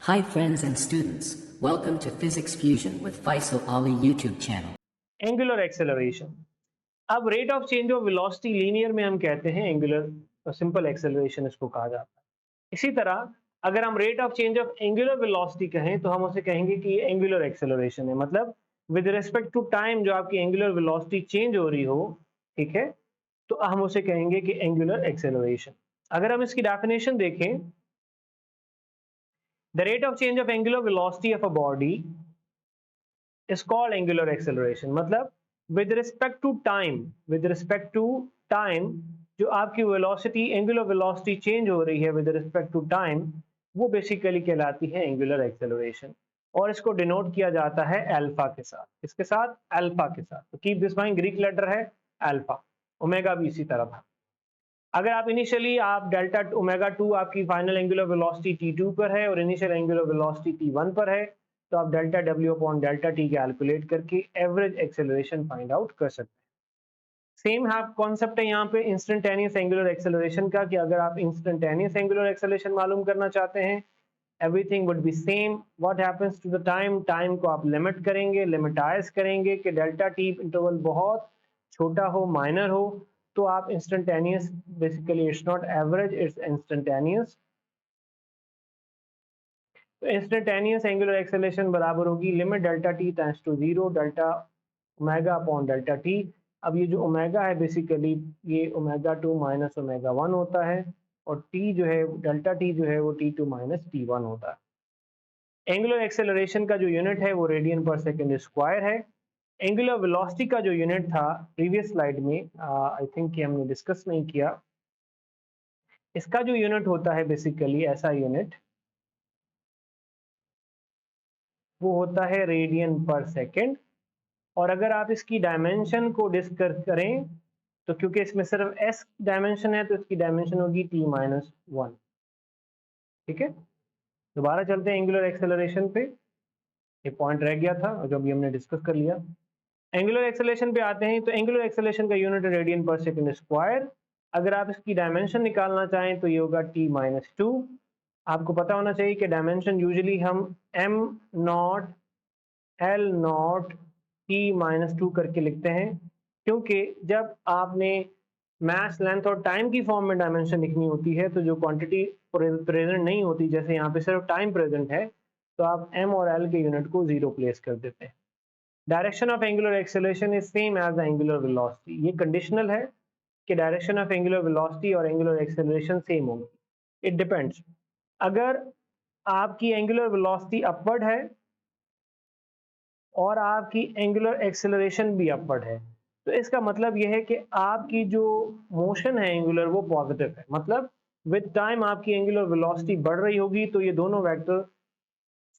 Hi friends and students, welcome to Physics Fusion with Faisal Ali YouTube channel. Angular acceleration. अब rate of change of velocity linear में हम कहते हैं angular simple acceleration इसको कहा जाता है। इसी तरह अगर हम rate of change of angular velocity कहें तो हम उसे कहेंगे कि ये एंगुलर एक्सेलरेशन है। मतलब विद रिस्पेक्ट टू टाइम जो आपकी एंगुलर वेलोसिटी चेंज हो रही हो, ठीक है, तो हम उसे कहेंगे कि एंगुलर एक्सेलरेशन। अगर हम इसकी डेफिनेशन देखें, the rate of change of angular velocity of a body is called angular acceleration। मतलब with respect to time जो आपकी velocity angular velocity change हो रही है with respect to time, वो बेसिकली कहलाती है angular acceleration और इसको डिनोट किया जाता है अल्फा के साथ। इसके साथ अल्फा के साथ, तो keep this mind, Greek letter है अल्फा, ओमेगा भी इसी तरह था। अगर आप इनिशियली आप डेल्टा ओमेगा 2 आपकी फाइनल एंगुलर वेलोसिटी T2 पर है और इनिशियल एंगुलर वेलोसिटी T1 पर है, तो आप delta W upon delta T calculate करके एवरेज एक्सेलरेशन फाइंड आउट कर सकते हैं। सेम है कॉन्सेप्ट है यहाँ पे इंस्टेंटेनियस एंगुलर एक्सेलरेशन का, कि अगर आप इंस्टेंटेनियस एंगुलर एक्सेलरेशन मालूम करना चाहते हैं, everything would be same. What happens to the time, time को आप लिमिट करेंगे, लिमिटाइज करेंगे कि डेल्टा टी इंटरवल बहुत छोटा हो, माइनर हो, तो आप instantaneous, basically it's not average, it's instantaneous. तो इंस्टेंटेनियस एंगुलर एक्सेलरेशन बराबर होगी limit delta t times to 0 delta omega upon delta t. अब ये जो ओमेगा है बेसिकली ये ओमेगा 2 माइनस ओमेगा 1 होता है, और टी जो है डेल्टा टी जो है वो T2 माइनस T1 होता है। एंगुलर एक्सेलरेशन का जो यूनिट है वो रेडियन पर सेकेंड स्क्वायर है। एंगुलर वेलोसिटी का जो यूनिट था प्रीवियस स्लाइड में आई थिंक कि हमने डिस्कस नहीं किया, इसका जो यूनिट होता है बेसिकली ऐसा यूनिट, वो होता है रेडियन पर सेकेंड। और अगर आप इसकी डायमेंशन को डिस्कस करें तो क्योंकि इसमें सिर्फ s डायमेंशन है तो इसकी डायमेंशन होगी T-1। ठीक है, दोबारा चलते हैं एंगुलर एक्सेलरेशन पे, ये पॉइंट रह गया था और जो अभी हमने डिस्कस कर लिया। एंगुलर एक्सेलरेशन पे आते हैं, तो एंगुलर एक्सेलरेशन का यूनिट है रेडियन पर सेकेंड स्क्वायर। अगर आप इसकी डायमेंशन निकालना चाहें तो ये होगा T-2। आपको पता होना चाहिए कि डायमेंशन यूजुअली हम m0 L0 T-2 करके लिखते हैं, क्योंकि जब आपने मास, लेंथ और टाइम की फॉर्म में डायमेंशन लिखनी होती है तो जो क्वांटिटी प्रेजेंट नहीं होती, जैसे यहाँ पे सिर्फ टाइम प्रेजेंट है, तो आप m और l के यूनिट को 0 प्लेस कर देते हैं। Direction of angular acceleration is same as the angular velocity. ये कंडीशनल है कि डायरेक्शन ऑफ एंगुलर वेलोसिटी और एंगुलर एक्सेलरेशन सेम होगी। इट डिपेंड्स, अगर आपकी एंगुलर वेलोसिटी अपवर्ड है और आपकी एंगुलर एक्सेलरेशन भी अपवर्ड है, तो इसका मतलब यह है कि आपकी जो मोशन है एंगुलर वो पॉजिटिव है। मतलब विद टाइम आपकी एंगुलर वेलोसिटी बढ़ रही होगी, तो ये दोनों वेक्टर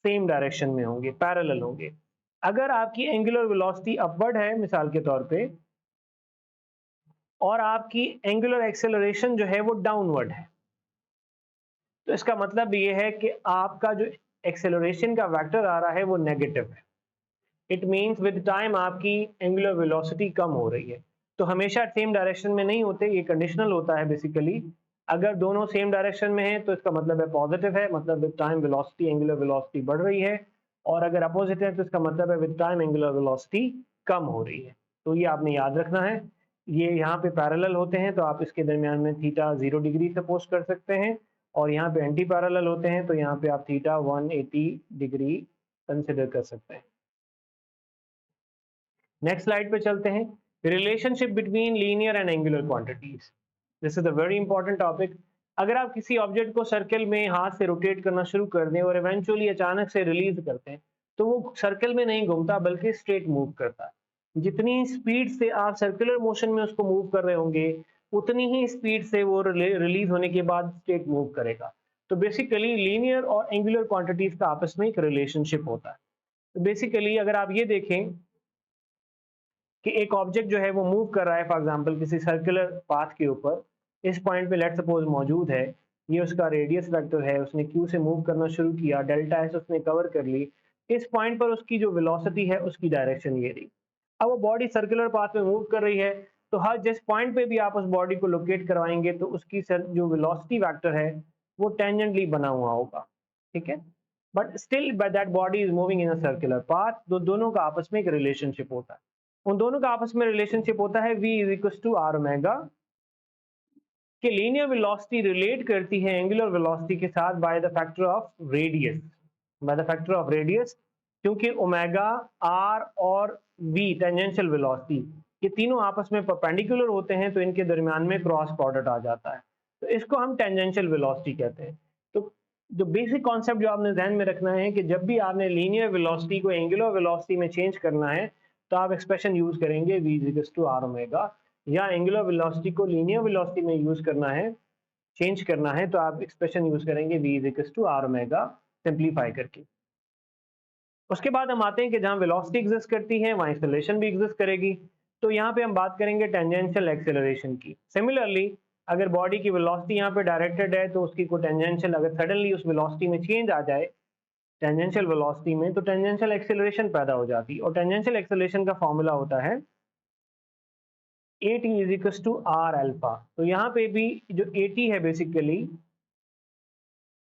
सेम डायरेक्शन में होंगे, पैरेलल होंगे। अगर आपकी एंगुलर वेलोसिटी अपवर्ड है मिसाल के तौर पे, और आपकी एंगुलर एक्सेलरेशन जो है वो डाउनवर्ड है, तो इसका मतलब ये है कि आपका जो एक्सेलरेशन का वेक्टर आ रहा है वो नेगेटिव है। इट मीन्स विद टाइम आपकी एंगुलर वेलोसिटी कम हो रही है। तो हमेशा सेम डायरेक्शन में नहीं होते, ये कंडीशनल होता है बेसिकली। अगर दोनों सेम डायरेक्शन में है तो इसका मतलब है पॉजिटिव है, मतलब with time velocity, angular velocity बढ़ रही है। और अगर अपोजिट है तो इसका मतलब है विद टाइम एंगुलर वेलोसिटी कम हो रही है। तो ये आपने याद रखना है। ये यहाँ पे पैरेलल होते हैं तो आप इसके दरमियान में थीटा 0 डिग्री सपोज कर सकते हैं, और यहाँ पे एंटी पैरेलल होते हैं तो यहाँ पे आप थीटा 180 डिग्री कंसिडर कर सकते हैं। नेक्स्ट स्लाइड पे चलते हैं, relationship between linear and angular quantities. This is a very important topic. अगर आप किसी ऑब्जेक्ट को सर्कल में हाथ से रोटेट करना शुरू कर दें और इवेंचुअली अचानक से रिलीज करते हैं, तो वो सर्कल में नहीं घूमता बल्कि स्ट्रेट मूव करता है। जितनी स्पीड से आप सर्कुलर मोशन में उसको मूव कर रहे होंगे, उतनी ही स्पीड से वो रिलीज होने के बाद स्ट्रेट मूव करेगा। तो बेसिकली लीनियर और एंगुलर क्वांटिटीज का आपस में एक रिलेशनशिप होता है। तो बेसिकली अगर आप ये देखें कि एक ऑब्जेक्ट जो है वो मूव कर रहा है, फॉर एग्जांपल किसी सर्कुलर पाथ के ऊपर, इस पॉइंट पे लेट सपोज मौजूद है, ये उसका रेडियस वेक्टर है, उसने क्यू से मूव करना शुरू किया, डेल्टा एस उसने कवर कर ली, इस पॉइंट पर उसकी जो वेलोसिटी है उसकी डायरेक्शन ये रही। अब वो बॉडी सर्कुलर पाथ में मूव कर रही है, तो हर जिस पॉइंट पे भी आप उस बॉडी को लोकेट करवाएंगे तो उसकी जो वेलोसिटी वेक्टर है वो टेंजेंटली बना हुआ होगा। ठीक है, but still that body is moving in a circular path. दोनों का आपस में एक रिलेशनशिप होता है, उन दोनों का आपस में रिलेशनशिप होता है v is equal to r omega कि लीनियर वेलोसिटी रिलेट करती है एंगुलर वेलोसिटी के साथ by the factor of radius, by the factor of radius, क्योंकि ओमेगा आर और v टेंजेंशियल वेलोसिटी ये तीनों आपस में परपेंडिकुलर होते हैं, तो इनके दरमियान में क्रॉस प्रोडक्ट आ जाता है, तो इसको हम टेंजेंशियल वेलोसिटी कहते हैं। तो जो बेसिक कॉन्सेप्ट जो आपने ध्यान में रखना है कि जब भी आपने लीनियर वेलोसिटी को एंगुलर वेलोसिटी में चेंज करना है तो आप एक्सप्रेशन यूज करेंगे v is equal to r omega, या एंगुलर वेलोसिटी को लीनियर वेलोसिटी में यूज करना है, चेंज करना है, तो आप एक्सप्रेशन यूज करेंगे v is equal to r omega simplify करके। उसके बाद हम आते हैं कि जहां वेलोसिटी एग्जिस्ट करती है वहां एक्सेलरेशन भी एग्जिस्ट करेगी, तो यहाँ पे हम बात करेंगे टेंजेंशियल एक्सेलरेशन की। सिमिलरली अगर बॉडी की वेलोसिटी यहाँ पे डायरेक्टेड है तो उसकी कोई टेंजेंशियल अगर सडनली उस वेलोसिटी में चेंज आ जाए टेंजेंशियल वेलोसिटी में, तो टेंजेंशियल एक्सेलरेशन पैदा हो जाती है, और टेंजेंशियल एक्सेलरेशन का फॉर्मूला होता है AT is equal to r alpha. तो यहाँ पे भी जो AT है बेसिकली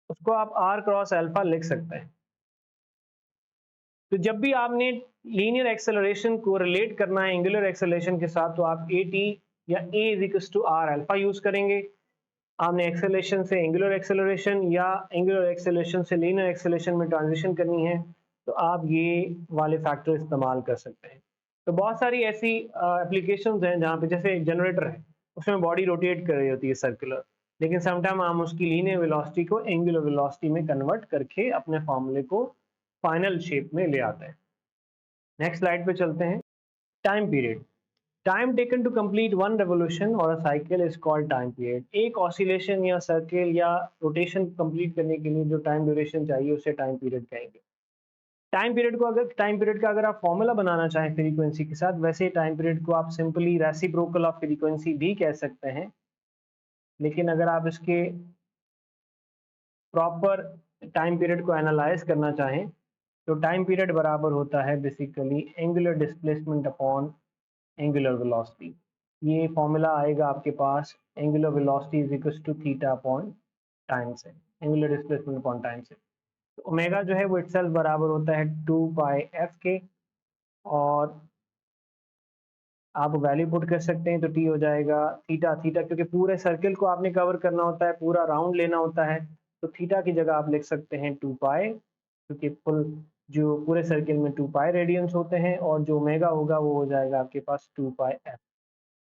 उसको आप R क्रॉस अल्फा लिख सकते हैं। तो जब भी आपने लीनियर एक्सेलरेशन को रिलेट करना है एंगुलर एक्सेलरेशन के साथ तो आप AT या A is equal to r alpha use करेंगे। आपने एक्सेलरेशन से एंगुलर एक्सेलरेशन या एंगुलर एक्सेलरेशन से लीनियर एक्सेलरेशन में ट्रांजिशन करनी है तो आप ये वाले फैक्टर इस्तेमाल कर सकते हैं। तो बहुत सारी ऐसी एप्लीकेशंस हैं जहाँ पे जैसे एक जनरेटर है उसमें बॉडी रोटेट कर रही होती है सर्कुलर, लेकिन समटाइम हम उसकी लीनियर वेलोसिटी को एंगुलर वेलोसिटी में कन्वर्ट करके अपने फॉर्मूले को फाइनल शेप में ले आते हैं। नेक्स्ट स्लाइड पे चलते हैं। Time period, time taken to complete one revolution और a cycle is called time period. एक ऑसिलेशन या सर्किल या रोटेशन कंप्लीट करने के लिए जो टाइम ड्यूरेशन चाहिए उसे टाइम पीरियड कहेंगे। टाइम पीरियड का अगर आप फॉर्मूला बनाना चाहें फ्रीक्वेंसी के साथ, वैसे टाइम पीरियड को आप सिंपली रेसिप्रोकल ऑफ फ्रीक्वेंसी भी कह सकते हैं, लेकिन अगर आप इसके प्रॉपर टाइम पीरियड को एनालाइज करना चाहें तो टाइम पीरियड बराबर होता है basically angular displacement upon angular velocity. ये फॉर्मूला आएगा आपके पास angular velocity is equal to theta upon time से, एंगुलर डिस्प्लेसमेंट अपॉन टाइम से। तो ओमेगा जो है वो इटसेल्फ बराबर होता है 2 पाई एफ के, और आप वैल्यू पुट कर सकते हैं तो टी हो जाएगा थीटा, क्योंकि पूरे सर्किल को आपने कवर करना होता है, पूरा राउंड लेना होता है, तो थीटा की जगह आप लिख सकते हैं 2 पाई, क्योंकि फुल जो पूरे सर्किल में 2 पाई रेडियंस होते हैं, और जो ओमेगा होगा वो हो जाएगा आपके पास 2 पाई एफ।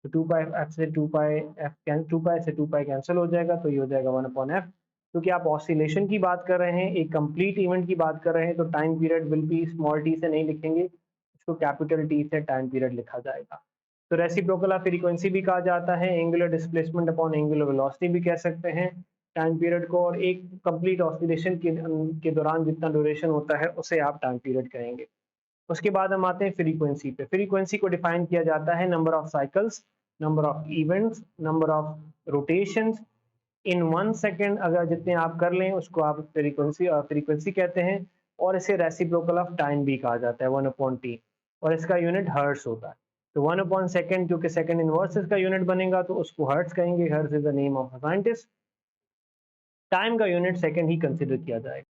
तो 2 पाई एफ से 2 पाई एफ 2 पाई से 2 पाई कैंसिल हो जाएगा, तो ये हो जाएगा 1 अपॉन एफ। क्योंकि आप ऑसिलेशन की बात कर रहे हैं, एक कंप्लीट इवेंट की बात कर रहे हैं, तो time period will be small T से नहीं लिखेंगे, इसको कैपिटल टी से टाइम पीरियड लिखा जाएगा। तो रेसिप्रोकल ऑफ फ्रीक्वेंसी भी कहा जाता है, angular displacement upon angular velocity भी कह सकते हैं टाइम पीरियड को, और एक कंप्लीट ऑसिलेशन के दौरान जितना ड्यूरेशन होता है उसे आप टाइम पीरियड कहेंगे। उसके बाद हम आते हैं फ्रीक्वेंसी पे। फ्रीक्वेंसी को डिफाइन किया जाता है number of cycles, number of events, number of rotations in 1 second, अगर जितने आप कर लें उसको आप फ्रीक्वेंसी कहते हैं, और इसे रेसिप्रोकल ऑफ टाइम भी कहा जाता है 1 अपॉन टी, और इसका यूनिट हर्ट्स होता है। तो 1 अपॉन सेकेंड क्योंकि सेकेंड इनवर्स इसका यूनिट बनेगा तो उसको हर्ट्स कहेंगे, hertz is the name of a scientist. Time का यूनिट सेकेंड ही कंसिडर किया जाएगा।